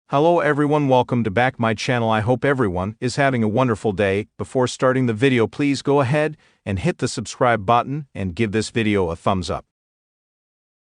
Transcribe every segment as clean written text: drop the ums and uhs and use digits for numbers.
Hello everyone, welcome to back my channel. I hope everyone is having a wonderful day. Before starting the video, please go ahead and hit the subscribe button and give this video a thumbs up.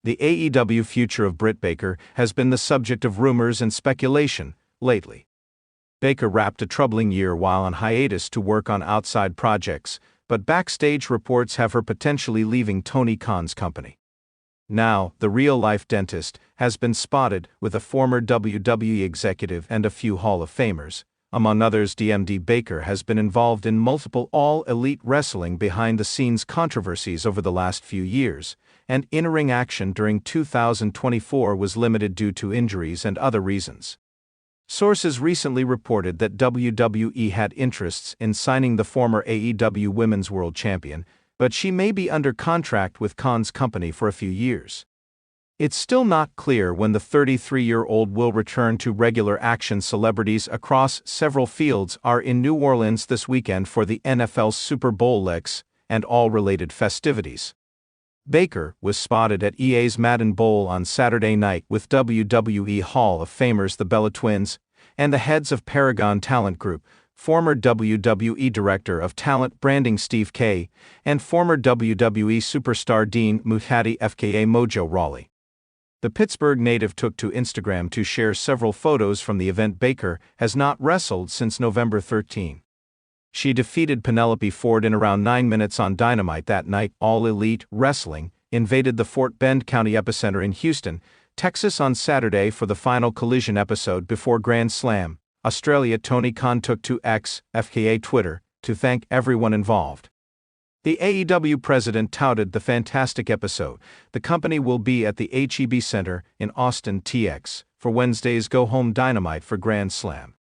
The AEW future of Britt Baker has been the subject of rumors and speculation lately. Baker wrapped a troubling year while on hiatus to work on outside projects, but backstage reports have her potentially leaving Tony Khan's company. Now, the real-life dentist has been spotted with a former WWE executive and a few Hall of Famers. Among others, DMD Baker has been involved in multiple all-elite wrestling behind-the-scenes controversies over the last few years, and in-ring action during 2024 was limited due to injuries and other reasons. Sources recently reported that WWE had interests in signing the former AEW Women's World Champion, but she may be under contract with Khan's company for a few years. It's still not clear when the 33-year-old will return to regular action. Celebrities across several fields are in New Orleans this weekend for the NFL's Super Bowl licks and all related festivities. Baker was spotted at EA's Madden Bowl on Saturday night with WWE Hall of Famers the Bella Twins and the heads of Paragon Talent Group, former WWE Director of Talent Branding Steve K, and former WWE superstar Dean Muhadi FKA Mojo Rawley. The Pittsburgh native took to Instagram to share several photos from the event. Baker has not wrestled since November 13. She defeated Penelope Ford in around 9 minutes on Dynamite that night. All Elite Wrestling invaded the Fort Bend County epicenter in Houston, Texas on Saturday for the final Collision episode before Grand Slam Australia. Tony Khan took to X, FKA Twitter, to thank everyone involved. The AEW president touted the fantastic episode. The company will be at the HEB Center in Austin, TX, for Wednesday's Go Home Dynamite for Grand Slam.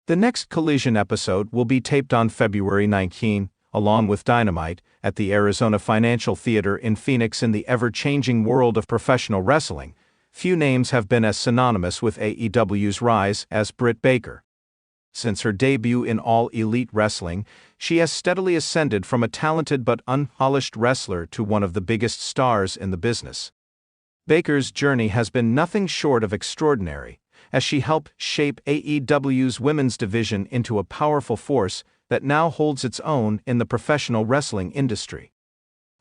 The next Collision episode will be taped on February 19, along with Dynamite, at the Arizona Financial Theater in Phoenix. In the ever-changing world of professional wrestling, few names have been as synonymous with AEW's rise as Britt Baker. Since her debut in All Elite Wrestling, she has steadily ascended from a talented but unpolished wrestler to one of the biggest stars in the business. Baker's journey has been nothing short of extraordinary, as she helped shape AEW's women's division into a powerful force that now holds its own in the professional wrestling industry.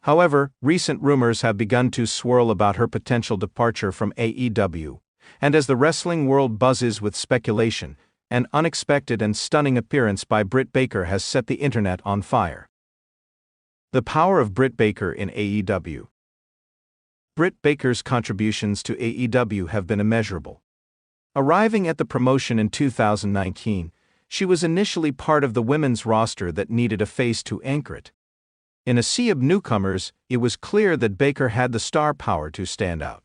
However, recent rumors have begun to swirl about her potential departure from AEW, and as the wrestling world buzzes with speculation, an unexpected and stunning appearance by Britt Baker has set the internet on fire. The power of Britt Baker in AEW. Britt Baker's contributions to AEW have been immeasurable. Arriving at the promotion in 2019, she was initially part of the women's roster that needed a face to anchor it. In a sea of newcomers, it was clear that Baker had the star power to stand out.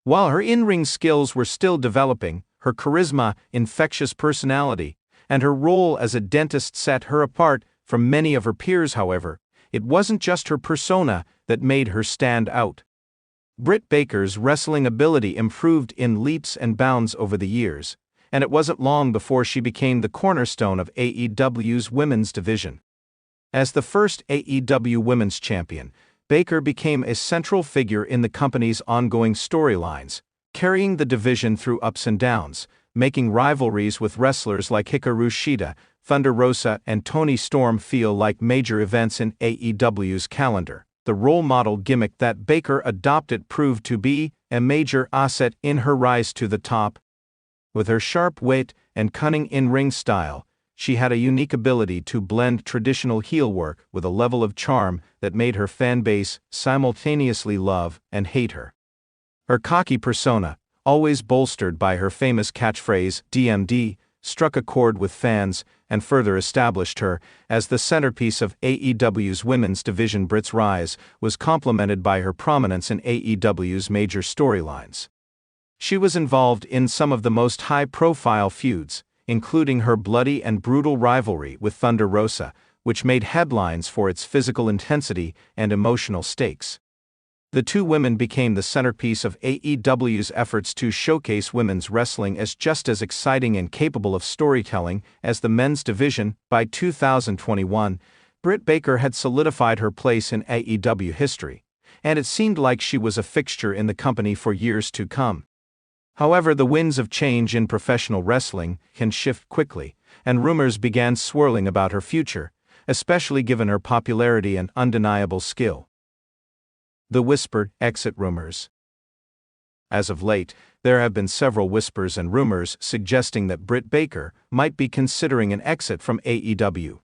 While her in-ring skills were still developing, her charisma, infectious personality, and her role as a dentist set her apart from many of her peers. However, it wasn't just her persona that made her stand out. Britt Baker's wrestling ability improved in leaps and bounds over the years, and it wasn't long before she became the cornerstone of AEW's women's division. As the first AEW Women's Champion, Baker became a central figure in the company's ongoing storylines, carrying the division through ups and downs, making rivalries with wrestlers like Hikaru Shida, Thunder Rosa, and Toni Storm feel like major events in AEW's calendar. The role model gimmick that Baker adopted proved to be a major asset in her rise to the top. With her sharp wit and cunning in-ring style, she had a unique ability to blend traditional heel work with a level of charm that made her fan base simultaneously love and hate her. Her cocky persona, always bolstered by her famous catchphrase, DMD, struck a chord with fans and further established her as the centerpiece of AEW's women's division. Britt's rise was complemented by her prominence in AEW's major storylines. She was involved in some of the most high-profile feuds, including her bloody and brutal rivalry with Thunder Rosa, which made headlines for its physical intensity and emotional stakes. The two women became the centerpiece of AEW's efforts to showcase women's wrestling as just as exciting and capable of storytelling as the men's division. By 2021, Britt Baker had solidified her place in AEW history, and it seemed like she was a fixture in the company for years to come. However, the winds of change in professional wrestling can shift quickly, and rumors began swirling about her future, especially given her popularity and undeniable skill. The whispered exit rumors. As of late, there have been several whispers and rumors suggesting that Britt Baker might be considering an exit from AEW.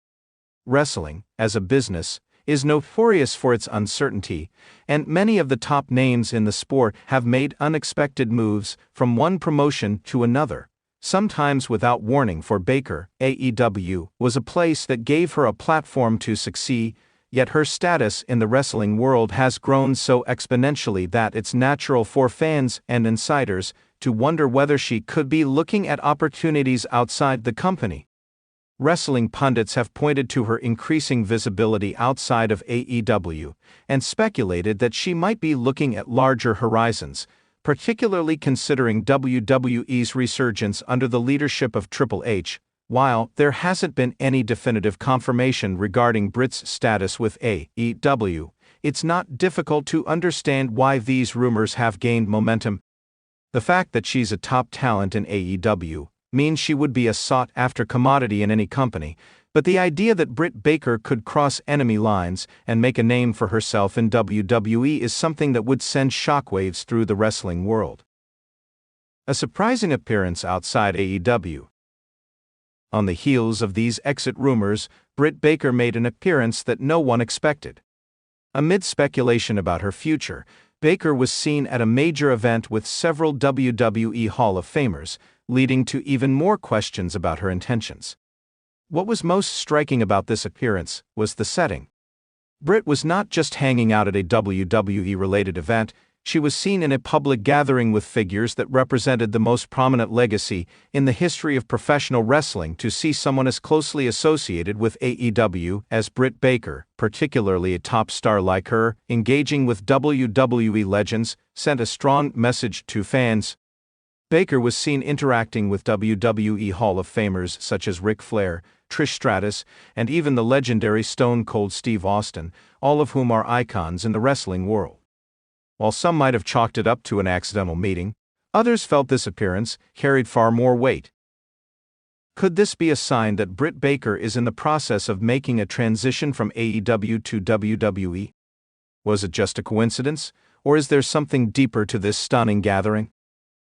Wrestling, as a business, is notorious for its uncertainty, and many of the top names in the sport have made unexpected moves from one promotion to another, sometimes without warning. For Baker, AEW was a place that gave her a platform to succeed, yet her status in the wrestling world has grown so exponentially that it's natural for fans and insiders to wonder whether she could be looking at opportunities outside the company. Wrestling pundits have pointed to her increasing visibility outside of AEW and speculated that she might be looking at larger horizons, particularly considering WWE's resurgence under the leadership of Triple H. While there hasn't been any definitive confirmation regarding Britt's status with AEW, it's not difficult to understand why these rumors have gained momentum. The fact that she's a top talent in AEW means she would be a sought-after commodity in any company, but the idea that Britt Baker could cross enemy lines and make a name for herself in WWE is something that would send shockwaves through the wrestling world. A surprising appearance outside AEW. On the heels of these exit rumors, Britt Baker made an appearance that no one expected. Amid speculation about her future, Baker was seen at a major event with several WWE Hall of Famers, leading to even more questions about her intentions. What was most striking about this appearance was the setting. Britt was not just hanging out at a WWE-related event, she was seen in a public gathering with figures that represented the most prominent legacy in the history of professional wrestling. To see someone as closely associated with AEW as Britt Baker, particularly a top star like her, engaging with WWE legends, sent a strong message to fans. Baker was seen interacting with WWE Hall of Famers such as Ric Flair, Trish Stratus, and even the legendary Stone Cold Steve Austin, all of whom are icons in the wrestling world. While some might have chalked it up to an accidental meeting, others felt this appearance carried far more weight. Could this be a sign that Britt Baker is in the process of making a transition from AEW to WWE? Was it just a coincidence, or is there something deeper to this stunning gathering?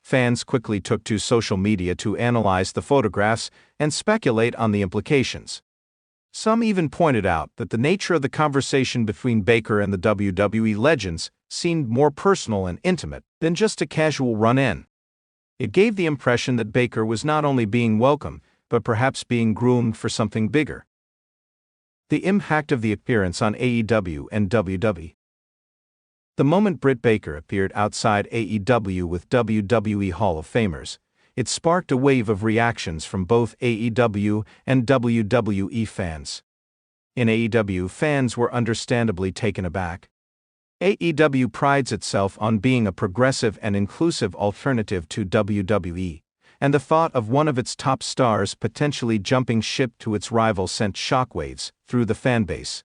Fans quickly took to social media to analyze the photographs and speculate on the implications. Some even pointed out that the nature of the conversation between Baker and the WWE legends seemed more personal and intimate than just a casual run-in. It gave the impression that Baker was not only being welcomed, but perhaps being groomed for something bigger. The impact of the appearance on AEW and WWE. The moment Britt Baker appeared outside AEW with WWE Hall of Famers, it sparked a wave of reactions from both AEW and WWE fans. In AEW, fans were understandably taken aback. AEW prides itself on being a progressive and inclusive alternative to WWE, and the thought of one of its top stars potentially jumping ship to its rival sent shockwaves through the fanbase.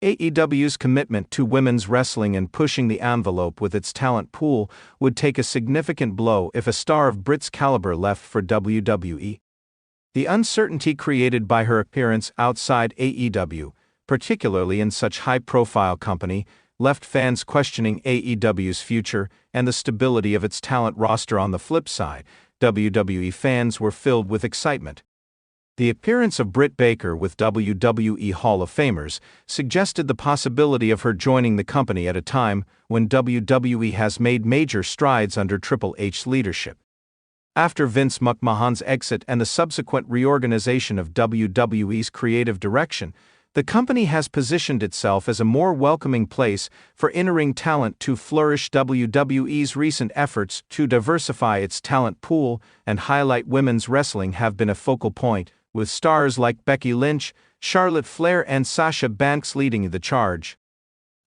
AEW's commitment to women's wrestling and pushing the envelope with its talent pool would take a significant blow if a star of Britt's caliber left for WWE. The uncertainty created by her appearance outside AEW, particularly in such high-profile company, left fans questioning AEW's future and the stability of its talent roster. On the flip side, WWE fans were filled with excitement. The appearance of Britt Baker with WWE Hall of Famers suggested the possibility of her joining the company at a time when WWE has made major strides under Triple H's leadership. After Vince McMahon's exit and the subsequent reorganization of WWE's creative direction, the company has positioned itself as a more welcoming place for in-ring talent to flourish. WWE's recent efforts to diversify its talent pool and highlight women's wrestling have been a focal point, with stars like Becky Lynch, Charlotte Flair and Sasha Banks leading the charge.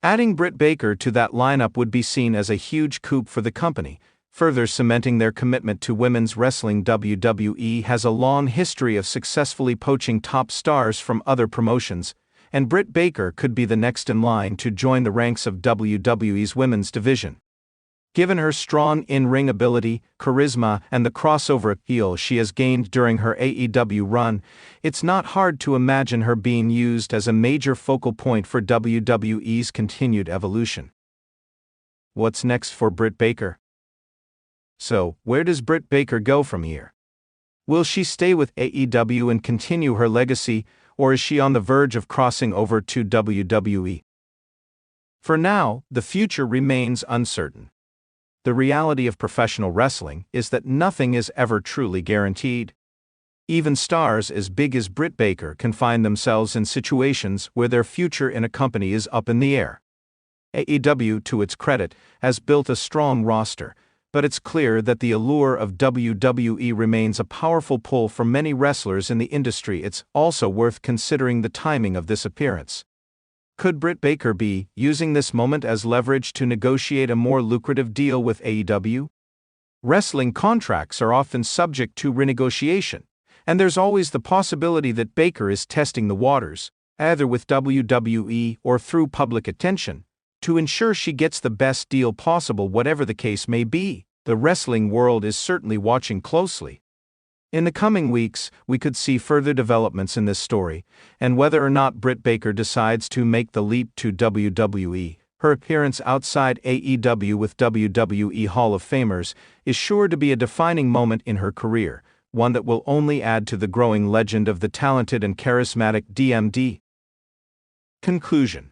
Adding Britt Baker to that lineup would be seen as a huge coup for the company, further cementing their commitment to women's wrestling. WWE has a long history of successfully poaching top stars from other promotions, and Britt Baker could be the next in line to join the ranks of WWE's women's division. Given her strong in-ring ability, charisma, and the crossover appeal she has gained during her AEW run, it's not hard to imagine her being used as a major focal point for WWE's continued evolution. What's next for Britt Baker? So, where does Britt Baker go from here? Will she stay with AEW and continue her legacy, or is she on the verge of crossing over to WWE? For now, the future remains uncertain. The reality of professional wrestling is that nothing is ever truly guaranteed. Even stars as big as Britt Baker can find themselves in situations where their future in a company is up in the air. AEW, to its credit, has built a strong roster, but it's clear that the allure of WWE remains a powerful pull for many wrestlers in the industry. It's also worth considering the timing of this appearance. Could Britt Baker be using this moment as leverage to negotiate a more lucrative deal with AEW? Wrestling contracts are often subject to renegotiation, and there's always the possibility that Baker is testing the waters, either with WWE or through public attention, to ensure she gets the best deal possible. Whatever the case may be, the wrestling world is certainly watching closely. In the coming weeks, we could see further developments in this story, and whether or not Britt Baker decides to make the leap to WWE, her appearance outside AEW with WWE Hall of Famers is sure to be a defining moment in her career, one that will only add to the growing legend of the talented and charismatic DMD. Conclusion: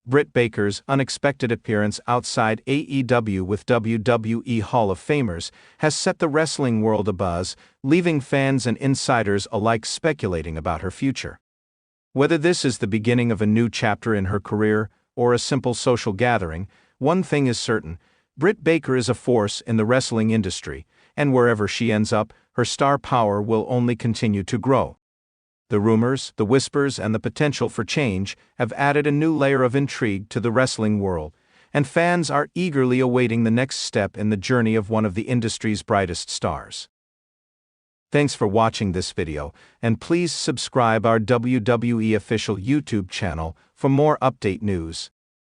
Britt Baker's unexpected appearance outside AEW with WWE Hall of Famers has set the wrestling world abuzz, leaving fans and insiders alike speculating about her future. Whether this is the beginning of a new chapter in her career or a simple social gathering, one thing is certain: Britt Baker is a force in the wrestling industry, and wherever she ends up, her star power will only continue to grow. The rumors, the whispers, and the potential for change have added a new layer of intrigue to the wrestling world, and fans are eagerly awaiting the next step in the journey of one of the industry's brightest stars. Thanks for watching this video, and please subscribe our WWE official YouTube channel for more update news.